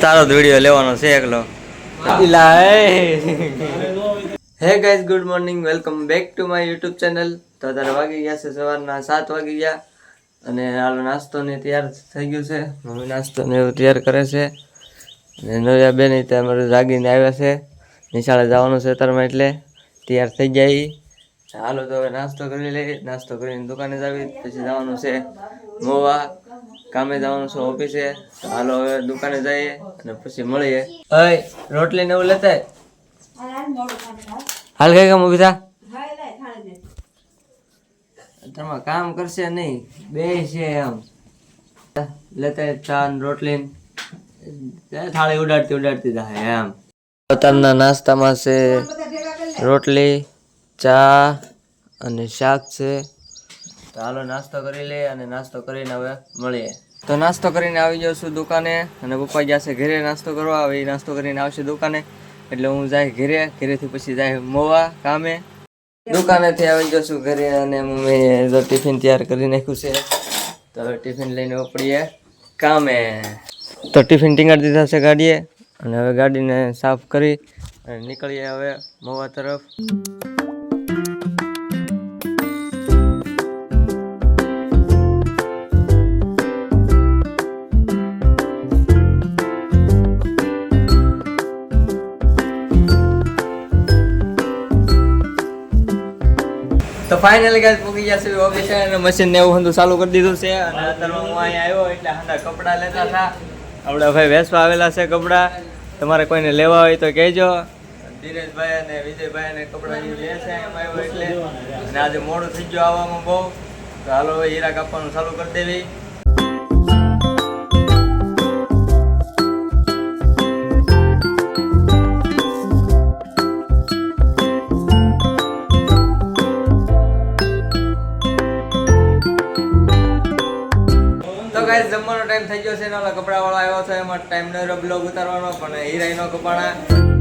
તારો જ વિડીયો લેવાનો છે એકલો. Hey guys, good morning, welcome back to my YouTube channel. તો અત્યારે વાગી ગયા છે સવારના 7 વાગી ગયા અને હાલો નાસ્તો ને તૈયાર થઈ ગયું છે. મમ્મી નાસ્તો ને એવું તૈયાર કરે છે અને નવ્યા બેન ત્યાં અમારે જાગીને આવ્યા છે. નિશાળે જવાનું છે અત્યારમાં એટલે તૈયાર થઈ જાય. હાલો તો હવે નાસ્તો કરી લઈએ. નાસ્તો કરીને દુકાને જાવી, પછી જવાનું છે મોવા, કામે જવાનું છે ઓફિસે. હાલો હવે દુકાને જઈએ અને પછી મળીએ. અય રોટલી ને એવું લેતા હાલ કઈ કામ ઉભી થા. તમે કામ કરશે નહીં, બે છે એમ લેતા ચા ને રોટલી થાળી ઉડાડતી જાય એમ. અત્યારના નાસ્તામાં છે રોટલી, ચા અને શાક છે. તો હાલો નાસ્તો કરી લઈએ અને નાસ્તો કરીને હવે મળીએ. તો નાસ્તો કરીને આવી જાઉં છું દુકાને અને પપ્પા જશે ઘરે નાસ્તો કરવા. હવે નાસ્તો કરીને આવશે દુકાને એટલે હું જાય ઘરેથી પછી જાય મોવા કામે. દુકાનેથી આવી જાઉં છું ઘરે અને મમ્મી જો ટિફિન તૈયાર કરી નાખ્યું છે. તો હવે ટિફિન લઈને ઉપડીએ કામે. તો ટિફિન ટીંગાડી દીધા છે ગાડીએ અને હવે ગાડીને સાફ કરી અને નીકળીએ હવે મોવા તરફ. તો ફાઇનલી ગાઈસ પૂકી ગયા છે ઓફિસે અને મશીન ને એવું બધું ચાલુ કરી દીધું છે. અને અત્યારે હું અહીંયા આવ્યો એટલે હાંડા કપડાં લેતા હતા. આપણા ભાઈ વેસવા આવેલા છે કપડાં. તમારે કોઈને લેવા હોય તો કહેજો. ધીરેશભાઈ અને વિજયભાઈ ને કપડાં લે છે એમ આવ્યો એટલે. અને આજે મોડું થઈ ગયું આવવામાં બહુ. તો હાલો હવે હીરા કાપવાનું ચાલુ કરી દેવી. જમવાનો ટાઈમ થઈ ગયો છે. કપડા વાળો આવ્યો છે એમાં ટાઈમ નો બ્લોગ ઉતારવાનો પણ હીરા નો કપાણા.